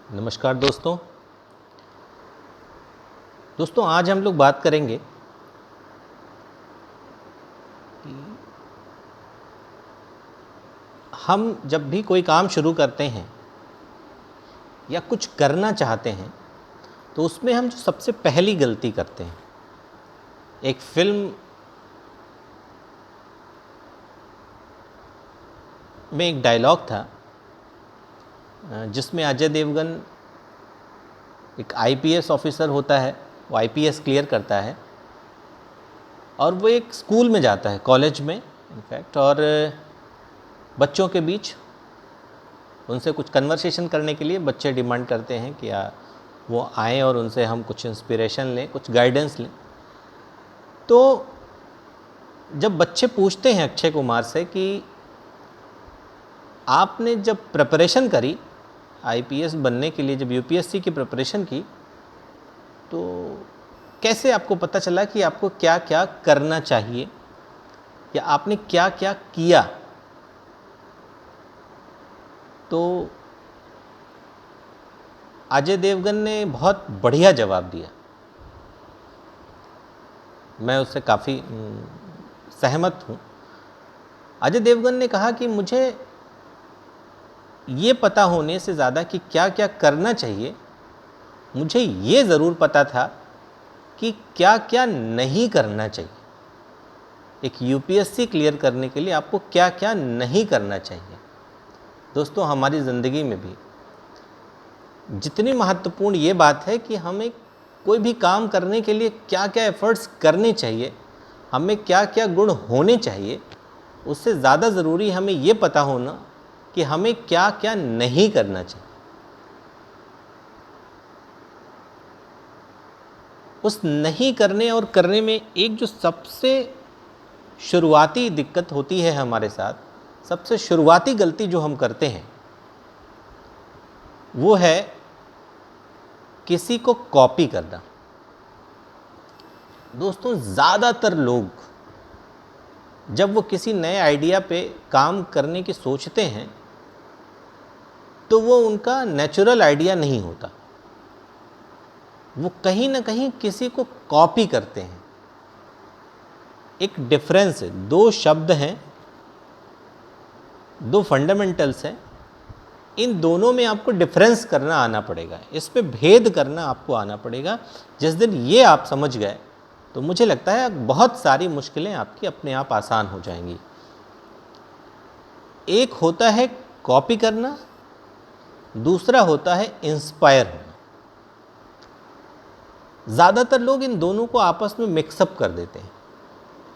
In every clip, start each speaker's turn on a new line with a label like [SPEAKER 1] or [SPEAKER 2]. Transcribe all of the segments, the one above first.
[SPEAKER 1] नमस्कार दोस्तों। आज हम लोग बात करेंगे कि हम जब भी कोई काम शुरू करते हैं या कुछ करना चाहते हैं तो उसमें हम जो सबसे पहली गलती करते हैं, एक फिल्म में एक डायलॉग था जिसमें अजय देवगन एक आईपीएस ऑफिसर होता है, वो आईपीएस क्लियर करता है और वो एक स्कूल में जाता है, कॉलेज में इनफैक्ट, और बच्चों के बीच उनसे कुछ कन्वर्सेशन करने के लिए बच्चे डिमांड करते हैं कि वो आएँ और उनसे हम कुछ इंस्पिरेशन लें, कुछ गाइडेंस लें। तो जब बच्चे पूछते हैं अक्षय कुमार से कि आपने जब प्रिपरेशन करी आईपीएस बनने के लिए, जब यूपीएससी की प्रिपरेशन की, तो कैसे आपको पता चला कि आपको क्या क्या करना चाहिए या आपने क्या क्या किया? तो अजय देवगन ने बहुत बढ़िया जवाब दिया। मैं उससे काफ़ी सहमत हूँ। अजय देवगन ने कहा कि मुझे ये पता होने से ज़्यादा कि क्या क्या करना चाहिए, मुझे ये ज़रूर पता था कि क्या क्या नहीं करना चाहिए। एक यूपीएससी क्लियर करने के लिए आपको क्या क्या नहीं करना चाहिए। दोस्तों, हमारी ज़िंदगी में भी जितनी महत्वपूर्ण ये बात है कि हमें कोई भी काम करने के लिए क्या क्या एफ़र्ट्स करने चाहिए, हमें क्या क्या गुण होने चाहिए, उससे ज़्यादा ज़रूरी हमें ये पता होना कि हमें क्या क्या नहीं करना चाहिए। उस नहीं करने और करने में एक जो सबसे शुरुआती दिक्कत होती है हमारे साथ, सबसे शुरुआती गलती जो हम करते हैं वो है किसी को कॉपी करना। दोस्तों, ज़्यादातर लोग जब वो किसी नए आइडिया पे काम करने की सोचते हैं तो वो उनका नेचुरल आइडिया नहीं होता, वो कहीं ना कहीं किसी को कॉपी करते हैं। एक डिफरेंस है, दो शब्द हैं, दो फंडामेंटल्स हैं, इन दोनों में आपको डिफरेंस करना आना पड़ेगा, इस पे भेद करना आपको आना पड़ेगा। जिस दिन ये आप समझ गए तो मुझे लगता है बहुत सारी मुश्किलें आपकी अपने आप आसान हो जाएंगी। एक होता है कॉपी करना, दूसरा होता है इंस्पायर होना। ज़्यादातर लोग इन दोनों को आपस में मिक्सअप कर देते हैं।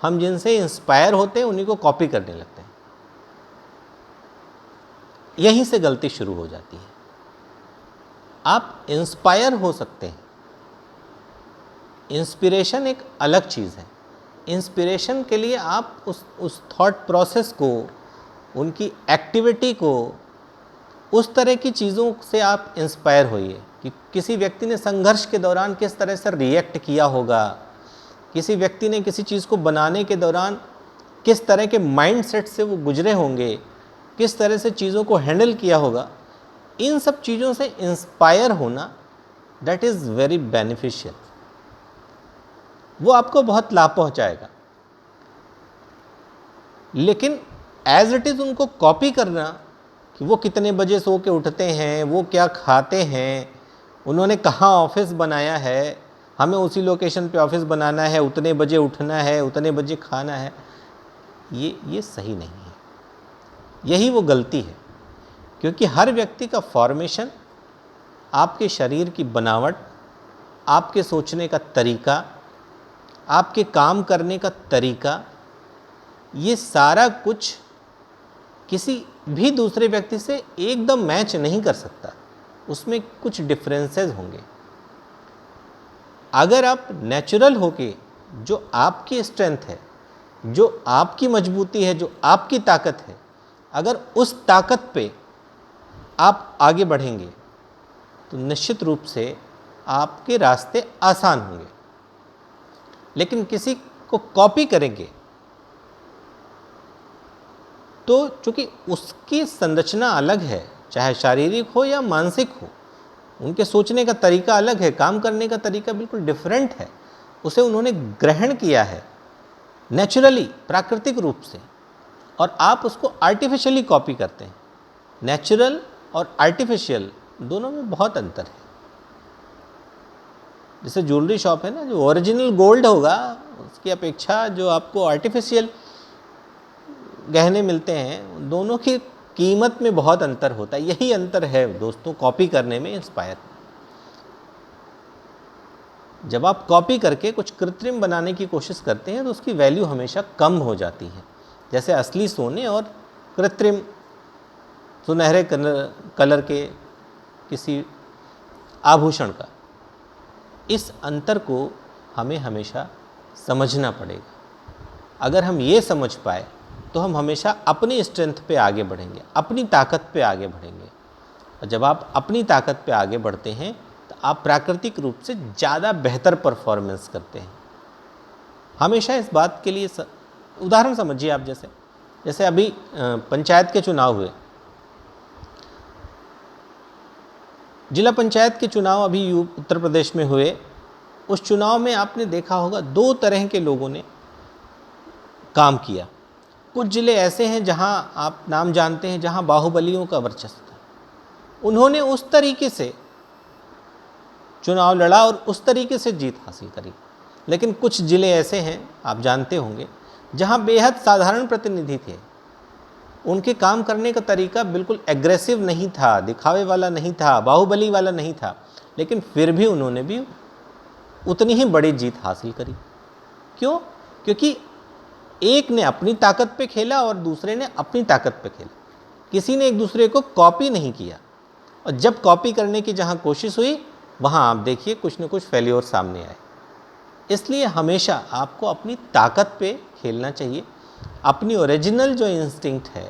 [SPEAKER 1] हम जिनसे इंस्पायर होते हैं उन्हीं को कॉपी करने लगते हैं। यहीं से गलती शुरू हो जाती है। आप इंस्पायर हो सकते हैं, इंस्पिरेशन एक अलग चीज़ है। इंस्पिरेशन के लिए आप उस थॉट प्रोसेस को, उनकी एक्टिविटी को, उस तरह की चीज़ों से आप इंस्पायर होइए कि किसी व्यक्ति ने संघर्ष के दौरान किस तरह से रिएक्ट किया होगा, किसी व्यक्ति ने किसी चीज़ को बनाने के दौरान किस तरह के माइंडसेट से वो गुजरे होंगे, किस तरह से चीज़ों को हैंडल किया होगा। इन सब चीज़ों से इंस्पायर होना दैट इज़ वेरी बेनिफिशियल, वो आपको बहुत लाभ पहुंचाएगा। लेकिन एज इट इज़ उनको कॉपी करना कि वो कितने बजे सो के उठते हैं, वो क्या खाते हैं, उन्होंने कहाँ ऑफिस बनाया है, हमें उसी लोकेशन पे ऑफिस बनाना है, उतने बजे उठना है, उतने बजे खाना है, ये सही नहीं है। यही वो गलती है, क्योंकि हर व्यक्ति का फॉर्मेशन, आपके शरीर की बनावट, आपके सोचने का तरीका, आपके काम करने का तरीका, ये सारा कुछ किसी भी दूसरे व्यक्ति से एकदम मैच नहीं कर सकता, उसमें कुछ डिफरेंसेस होंगे। अगर आप नेचुरल होके, जो आपकी स्ट्रेंथ है, जो आपकी मजबूती है, जो आपकी ताकत है, अगर उस ताकत पे आप आगे बढ़ेंगे तो निश्चित रूप से आपके रास्ते आसान होंगे। लेकिन किसी को कॉपी करेंगे तो चूंकि उसकी संरचना अलग है, चाहे शारीरिक हो या मानसिक हो, उनके सोचने का तरीका अलग है, काम करने का तरीका बिल्कुल डिफरेंट है। उसे उन्होंने ग्रहण किया है नेचुरली, प्राकृतिक रूप से, और आप उसको आर्टिफिशियली कॉपी करते हैं। नेचुरल और आर्टिफिशियल दोनों में बहुत अंतर है। जैसे ज्वेलरी शॉप है ना, जो ओरिजिनल गोल्ड होगा उसकी अपेक्षा जो आपको आर्टिफिशियल गहने मिलते हैं, दोनों की कीमत में बहुत अंतर होता है। यही अंतर है दोस्तों कॉपी करने में, इंस्पायर। जब आप कॉपी करके कुछ कृत्रिम बनाने की कोशिश करते हैं तो उसकी वैल्यू हमेशा कम हो जाती है। जैसे असली सोने और कृत्रिम सुनहरे कलर के किसी आभूषण का, इस अंतर को हमें हमेशा समझना पड़ेगा। अगर हम ये समझ पाए तो हम हमेशा अपनी स्ट्रेंथ पे आगे बढ़ेंगे, अपनी ताकत पे आगे बढ़ेंगे। और जब आप अपनी ताकत पे आगे बढ़ते हैं तो आप प्राकृतिक रूप से ज़्यादा बेहतर परफॉर्मेंस करते हैं। हमेशा इस बात के लिए उदाहरण समझिए आप, जैसे अभी पंचायत के चुनाव हुए, जिला पंचायत के चुनाव अभी उत्तर प्रदेश में हुए। उस चुनाव में आपने देखा होगा 2 तरह के लोगों ने काम किया। कुछ जिले ऐसे हैं जहां आप नाम जानते हैं, जहां बाहुबलियों का वर्चस्व था, उन्होंने उस तरीके से चुनाव लड़ा और उस तरीके से जीत हासिल करी। लेकिन कुछ जिले ऐसे हैं, आप जानते होंगे, जहां बेहद साधारण प्रतिनिधि थे। उनके काम करने का तरीका बिल्कुल एग्रेसिव नहीं था, दिखावे वाला नहीं था, बाहुबली वाला नहीं था, लेकिन फिर भी उन्होंने भी उतनी ही बड़ी जीत हासिल करी। क्यों? क्योंकि एक ने अपनी ताकत पे खेला और दूसरे ने अपनी ताकत पे खेला। किसी ने एक दूसरे को कॉपी नहीं किया। और जब कॉपी करने की जहाँ कोशिश हुई, वहाँ आप देखिए कुछ न कुछ फेल्योर सामने आए। इसलिए हमेशा आपको अपनी ताकत पे खेलना चाहिए। अपनी ओरिजिनल जो इंस्टिंक्ट है,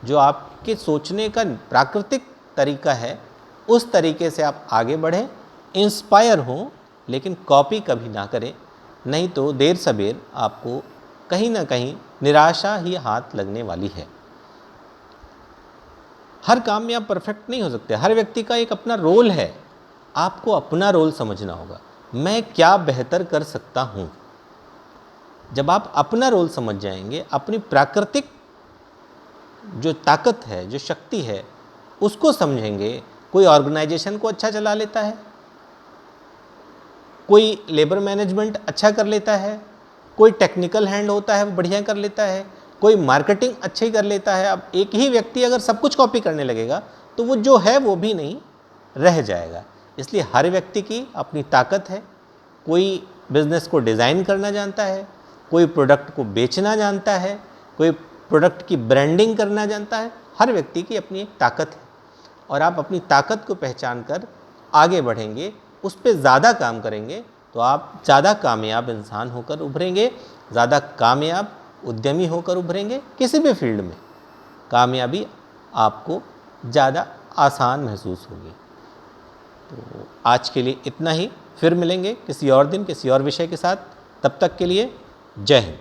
[SPEAKER 1] जो आपके सोचने का प्राकृतिक तरीका है, उस तरीके से आप आगे बढ़ें, इंस्पायर हों, लेकिन कॉपी कभी ना करें। नहीं तो देर सबेर आपको कहीं ना कहीं निराशा ही हाथ लगने वाली है। हर काम में आप परफेक्ट नहीं हो सकते। हर व्यक्ति का एक अपना रोल है। आपको अपना रोल समझना होगा, मैं क्या बेहतर कर सकता हूँ। जब आप अपना रोल समझ जाएंगे, अपनी प्राकृतिक जो ताकत है, जो शक्ति है, उसको समझेंगे। कोई ऑर्गेनाइजेशन को अच्छा चला लेता है, कोई लेबर मैनेजमेंट अच्छा कर लेता है, कोई टेक्निकल हैंड होता है वो बढ़िया कर लेता है, कोई मार्केटिंग अच्छी कर लेता है। अब एक ही व्यक्ति अगर सब कुछ कॉपी करने लगेगा तो वो जो है वो भी नहीं रह जाएगा। इसलिए हर व्यक्ति की अपनी ताकत है। कोई बिजनेस को डिज़ाइन करना जानता है, कोई प्रोडक्ट को बेचना जानता है, कोई प्रोडक्ट की ब्रांडिंग करना जानता है। हर व्यक्ति की अपनी एक ताकत है और आप अपनी ताकत को पहचान कर आगे बढ़ेंगे, उस पर ज़्यादा काम करेंगे तो आप ज़्यादा कामयाब इंसान होकर उभरेंगे, ज़्यादा कामयाब उद्यमी होकर उभरेंगे। किसी भी फील्ड में कामयाबी आपको ज़्यादा आसान महसूस होगी। तो आज के लिए इतना ही। फिर मिलेंगे किसी और दिन किसी और विषय के साथ। तब तक के लिए जय हिंद।